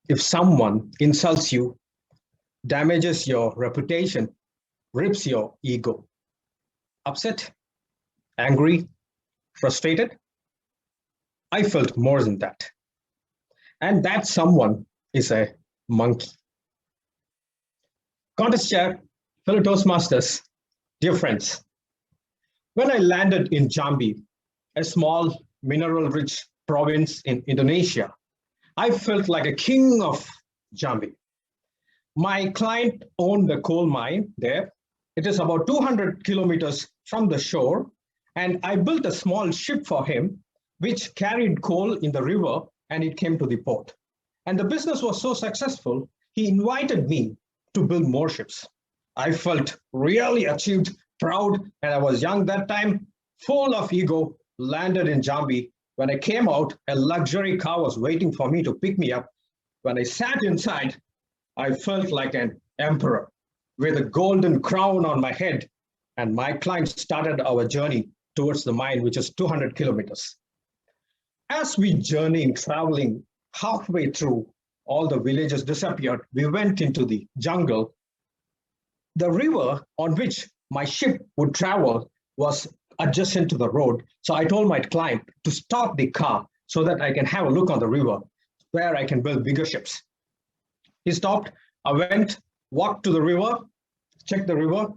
If someone insults you, damages your reputation, rips your ego, upset, angry, frustrated, I felt more than that. And that someone is a monkey. Contest chair, fellow Toastmasters, dear friends, when I landed in Jambi, a small mineral-rich province in Indonesia, I felt like a king of Jambi. My client owned a coal mine there. It is about 200 kilometers from the shore, and I built a small ship for him, which carried coal in the river, and it came to the port. And the business was so successful, he invited me to build more ships. I felt really achieved, proud, and I was young that time, full of ego, landed in Jambi. When I came out, a luxury car was waiting for me to pick me up. When I sat inside, I felt like an emperor with a golden crown on my head, and my client started our journey towards the mine, which is 200 kilometers. As we journeyed, traveling halfway through, all the villages disappeared. We went into the jungle. The river on which my ship would travel was adjacent to the road. So I told my client to stop the car so that I can have a look on the river where I can build bigger ships. He stopped. I went, walked to the river, checked the river,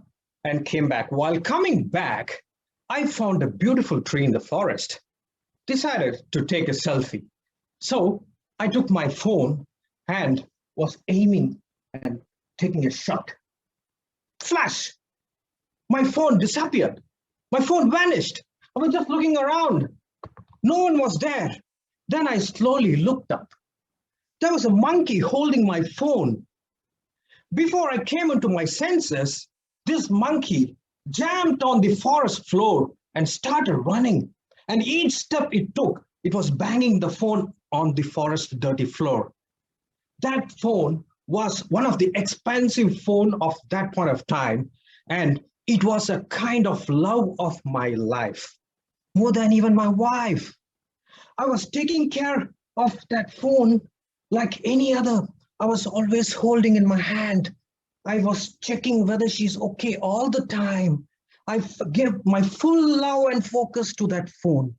and came back. While coming back, I found a beautiful tree in the forest. Decided to take a selfie. So I took my phone and was aiming and taking a shot. Flash! My phone disappeared. My phone vanished. I was just looking around. No one was there. Then I slowly looked up. There was a monkey holding my phone. Before I came into my senses, this monkey jammed on the forest floor and started running. And each step it took, it was banging the phone on the forest dirty floor. That phone was one of the expensive phone of that point of time. And it was a kind of love of my life, more than even my wife. I was taking care of that phone like any other. I was always holding in my hand. I was checking whether she's okay all the time. I gave my full love and focus to that phone.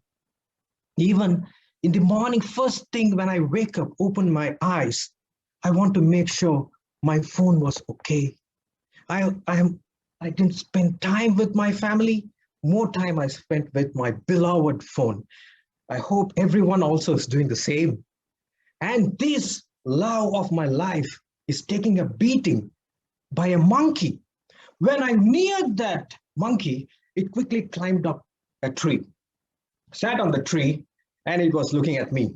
Even in the morning, first thing when I wake up, open my eyes, I want to make sure my phone was okay. I didn't spend time with my family, more time I spent with my beloved phone. I hope everyone also is doing the same. And this love of my life is taking a beating by a monkey. When I neared that monkey, it quickly climbed up a tree, sat on the tree, and it was looking at me.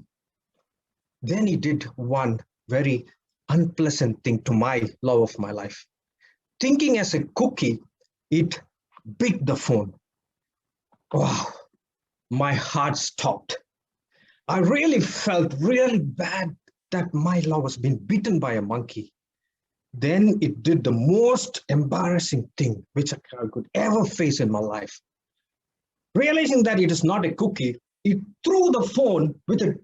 Then he did one very unpleasant thing to my love of my life. Thinking as a cookie, it bit the phone. Wow, my heart stopped. I really felt really bad that my love was being bitten by a monkey. Then it did the most embarrassing thing which I could ever face in my life. Realizing that it is not a cookie, it threw the phone with a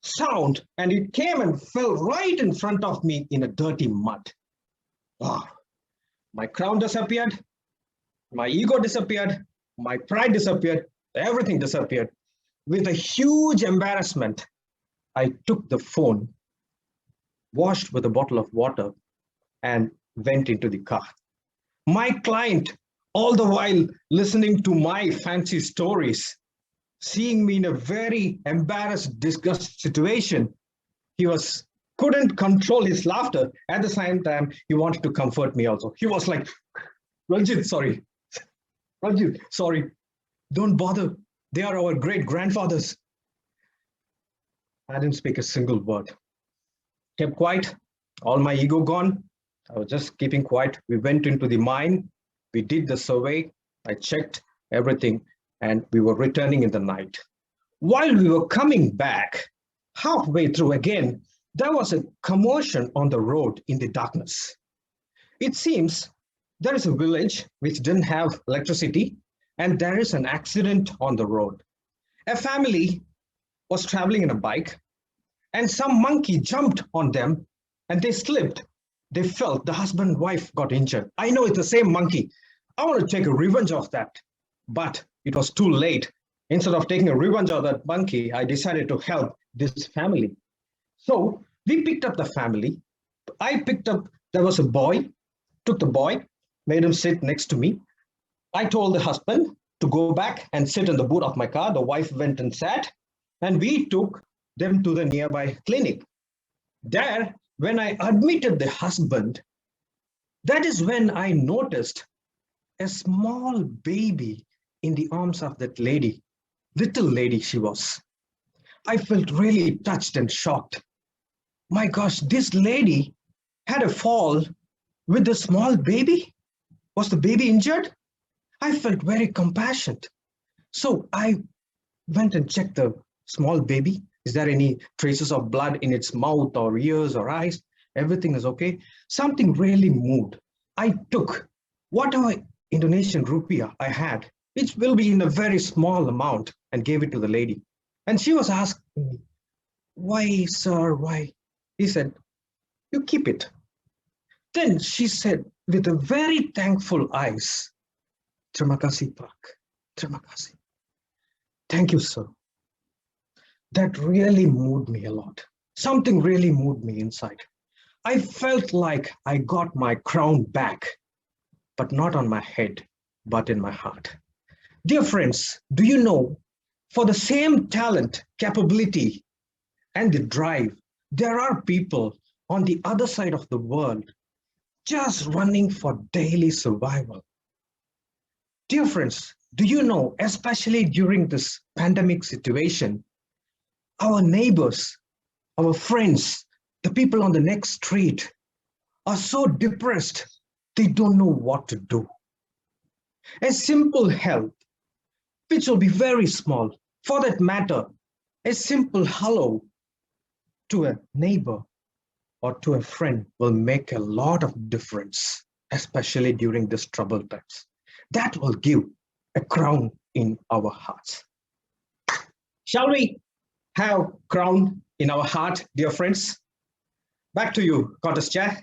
sound and it came and fell right in front of me in a dirty mud. Wow. My crown disappeared, my ego disappeared, my pride disappeared, everything disappeared. With a huge embarrassment, I took the phone, washed with a bottle of water, and went into the car. My client, all the while listening to my fancy stories, seeing me in a very embarrassed, disgusted situation, he couldn't control his laughter. At the same time, he wanted to comfort me also. He was like, Ranjit, sorry. Ranjit, sorry. Don't bother. They are our great grandfathers. I didn't speak a single word. Kept quiet, all my ego gone. I was just keeping quiet. We went into the mine. We did the survey. I checked everything and we were returning in the night. While we were coming back, halfway through again, there was a commotion on the road in the darkness. It seems there is a village which didn't have electricity and there is an accident on the road. A family was traveling in a bike and some monkey jumped on them and they slipped. They fell. The husband and wife got injured. I know it's the same monkey. I want to take a revenge of that. But it was too late. Instead of taking a revenge of that monkey, I decided to help this family. So we picked up the family. There was a boy, took the boy, made him sit next to me. I told the husband to go back and sit in the boot of my car. The wife went and sat, and we took them to the nearby clinic. There, when I admitted the husband, that is when I noticed a small baby in the arms of that lady, little lady she was. I felt really touched and shocked. My gosh, this lady had a fall with the small baby? Was the baby injured? I felt very compassionate. So I went and checked the small baby. Is there any traces of blood in its mouth or ears or eyes? Everything is okay. Something really moved. I took whatever Indonesian rupiah I had, which will be in a very small amount, and gave it to the lady. And she was asking me, why, sir, why? He said, you keep it. Then she said, with a very thankful eyes, terima kasih, Pak. Terima kasih. Thank you, sir. That really moved me a lot. Something really moved me inside. I felt like I got my crown back, but not on my head, but in my heart. Dear friends, do you know, for the same talent, capability, and the drive, there are people on the other side of the world just running for daily survival. Dear friends, do you know, especially during this pandemic situation, our neighbors, our friends, the people on the next street are so depressed, they don't know what to do. A simple help, which will be very small, for that matter, a simple hello to a neighbor or to a friend will make a lot of difference, especially during these troubled times. That will give a crown in our hearts. Shall we have crown in our heart, dear friends? Back to you, Contest Chair.